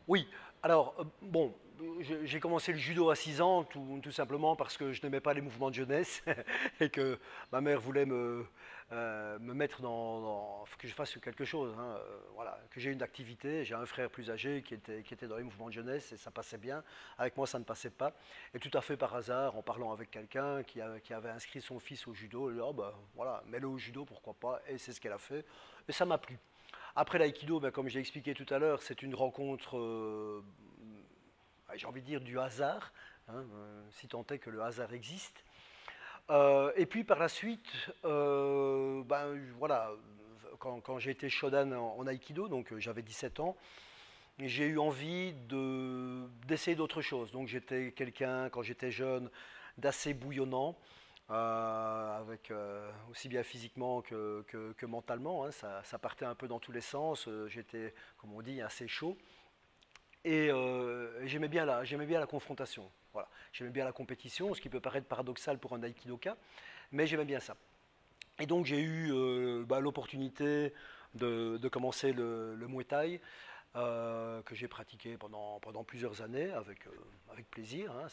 Oui, alors, bon, j'ai commencé le judo à 6 ans, tout simplement parce que je n'aimais pas les mouvements de jeunesse et que ma mère voulait me mettre que je fasse quelque chose, hein, voilà, que j'ai une activité. J'ai un frère plus âgé qui était dans les mouvements de jeunesse et ça passait bien. Avec moi, ça ne passait pas. Et tout à fait par hasard, en parlant avec quelqu'un qui avait inscrit son fils au judo, elle a dit, oh, bah, voilà, mets-le au judo, pourquoi pas, et c'est ce qu'elle a fait. Et ça m'a plu. Après l'aïkido, ben, comme j'ai expliqué tout à l'heure, c'est une rencontre, j'ai envie de dire, du hasard, hein, si tant est que le hasard existe. Et puis par la suite, ben, voilà, quand j'ai été shodan en aïkido, donc j'avais 17 ans, j'ai eu envie d'essayer d'autres choses. Donc j'étais quelqu'un, quand j'étais jeune, d'assez bouillonnant, avec aussi bien physiquement que mentalement, hein. Ça partait un peu dans tous les sens. J'étais, comme on dit, assez chaud. Et j'aimais bien la confrontation. Voilà. J'aimais bien la compétition, ce qui peut paraître paradoxal pour un aïkidoka, mais j'aimais bien ça. Et donc j'ai eu bah, l'opportunité de commencer le Muay Thai, que j'ai pratiqué pendant plusieurs années avec plaisir, hein.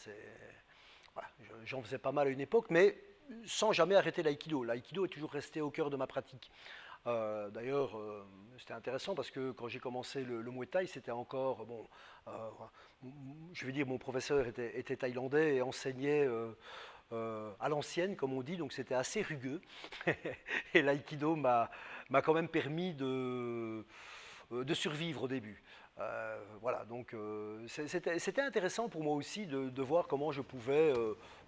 Voilà, j'en faisais pas mal à une époque, mais sans jamais arrêter l'aïkido. L'aïkido est toujours resté au cœur de ma pratique. D'ailleurs, c'était intéressant parce que quand j'ai commencé le Muay Thai, c'était encore, bon, euh, je vais dire, mon professeur était thaïlandais et enseignait à l'ancienne, comme on dit, donc c'était assez rugueux. Et l'aïkido m'a quand même permis de survivre au début. Voilà, donc c'était intéressant pour moi aussi de voir comment je pouvais,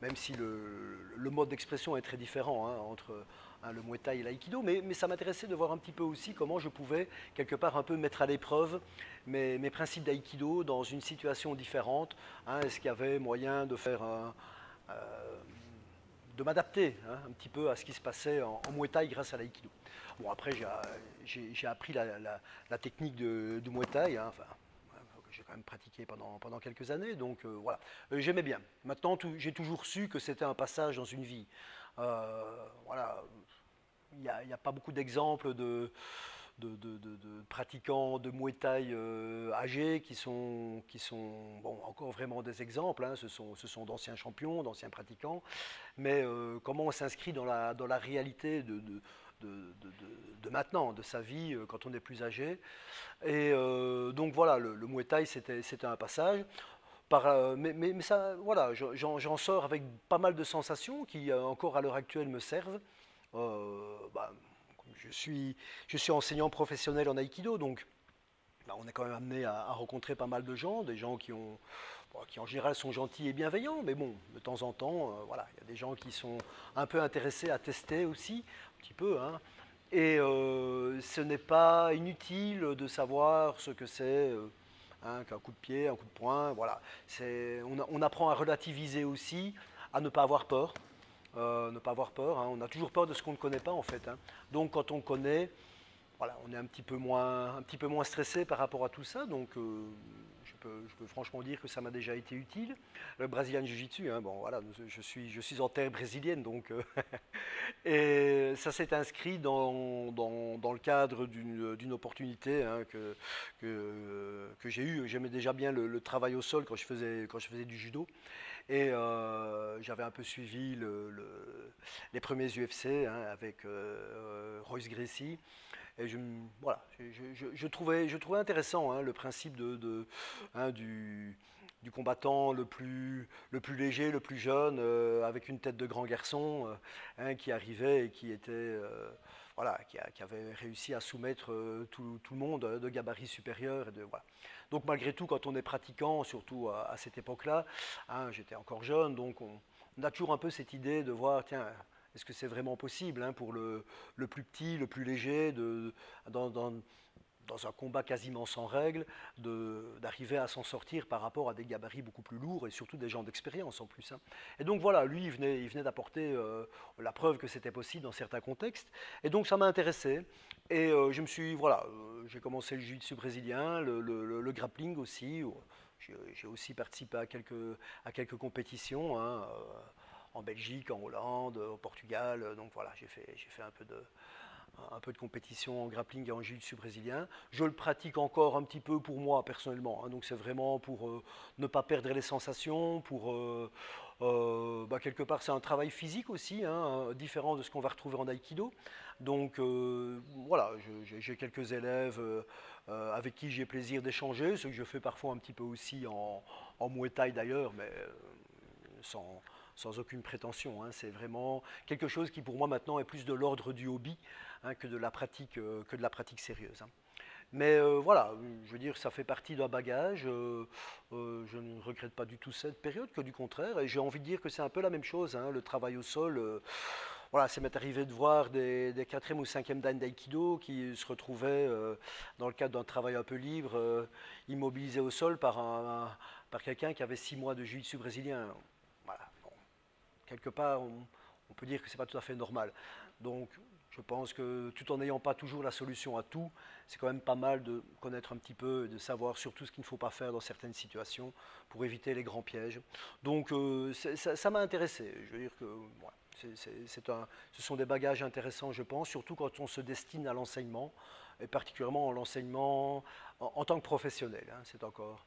même si le mode d'expression est très différent, hein, entre hein, le Muay Thai et l'aïkido, mais ça m'intéressait de voir un petit peu aussi comment je pouvais quelque part un peu mettre à l'épreuve mes principes d'aïkido dans une situation différente, hein. Est-ce qu'il y avait moyen de faire euh, de m'adapter, hein, un petit peu à ce qui se passait en Muay Thai grâce à l'aïkido. Bon, après, j'ai appris la technique du Muay Thai, hein, enfin, que j'ai quand même pratiqué pendant quelques années, donc voilà. J'aimais bien. Maintenant, j'ai toujours su que c'était un passage dans une vie. Voilà, il n'y a pas beaucoup d'exemples de pratiquants de Muay Thai âgés qui sont bon, encore vraiment des exemples, hein. Ce sont d'anciens champions, d'anciens pratiquants, mais comment on s'inscrit dans la réalité de maintenant, de sa vie quand on est plus âgé. Et donc voilà, le Muay Thai, c'était un passage. Mais ça, voilà, j'en sors avec pas mal de sensations qui, encore à l'heure actuelle, me servent. Bah, je suis enseignant professionnel en aïkido, donc bah, on est quand même amené à rencontrer pas mal de gens, des gens qui en général sont gentils et bienveillants, mais bon, de temps en temps, voilà, il y a des gens qui sont un peu intéressés à tester aussi, un petit peu, hein. Et ce n'est pas inutile de savoir ce que c'est hein, qu'un coup de pied, un coup de poing, voilà. On apprend à relativiser aussi, à ne pas avoir peur. Ne pas avoir peur, hein. On a toujours peur de ce qu'on ne connaît pas en fait, hein. Donc quand on connaît, voilà, on est un petit peu moins stressé par rapport à tout ça, donc je peux franchement dire que ça m'a déjà été utile. Le Brazilian Jiu-Jitsu, hein, bon voilà, je suis en terre brésilienne, donc et ça s'est inscrit dans le cadre d'une opportunité hein, que j'ai eue. J'aimais déjà bien le travail au sol quand je faisais du judo. Et j'avais un peu suivi les premiers UFC hein, avec Royce Gracie. Et voilà, je trouvais intéressant hein, le principe hein, du combattant le plus léger, le plus jeune, avec une tête de grand garçon, hein, qui arrivait et qui était, voilà, qui avait réussi à soumettre tout le monde de gabarit supérieur. Voilà. Donc malgré tout, quand on est pratiquant, surtout à cette époque-là, hein, j'étais encore jeune, donc on a toujours un peu cette idée de voir, tiens, est-ce que c'est vraiment possible hein, pour le plus petit, le plus léger, dans un combat quasiment sans règles, d'arriver à s'en sortir par rapport à des gabarits beaucoup plus lourds et surtout des gens d'expérience en plus, hein. Et donc voilà, lui, il venait d'apporter la preuve que c'était possible dans certains contextes. Et donc ça m'a intéressé. Et je me suis, voilà, j'ai commencé le jiu-jitsu brésilien, le grappling aussi. J'ai aussi participé à quelques compétitions, hein, en Belgique, en Hollande, au Portugal. Donc voilà, j'ai fait un peu de compétition en grappling et en jiu-jitsu brésilien. Je le pratique encore un petit peu pour moi personnellement, hein, donc c'est vraiment pour ne pas perdre les sensations, pour quelque part c'est un travail physique aussi, hein, différent de ce qu'on va retrouver en aïkido. Donc voilà, j'ai quelques élèves avec qui j'ai plaisir d'échanger, ce que je fais parfois un petit peu aussi en Muay Thai d'ailleurs, mais sans, sans aucune prétention, hein. C'est vraiment quelque chose qui pour moi maintenant est plus de l'ordre du hobby, hein, que de la pratique sérieuse, hein. Mais voilà, je veux dire, ça fait partie d'un bagage. Je ne regrette pas du tout cette période, que du contraire. Et j'ai envie de dire que c'est un peu la même chose, hein, le travail au sol. Voilà, ça m'est arrivé de voir des 4e ou 5e dan d'aïkido qui se retrouvaient, dans le cadre d'un travail un peu libre, immobilisés au sol par quelqu'un qui avait 6 mois de jiu-jitsu brésilien. Voilà, bon, quelque part, on peut dire que ce n'est pas tout à fait normal. Donc, je pense que tout en n'ayant pas toujours la solution à tout, c'est quand même pas mal de connaître un petit peu, de savoir surtout ce qu'il ne faut pas faire dans certaines situations pour éviter les grands pièges. Donc, ça m'a intéressé. Je veux dire que voilà, ce sont des bagages intéressants, je pense, surtout quand on se destine à l'enseignement, et particulièrement en l'enseignement en tant que professionnel, hein, c'est encore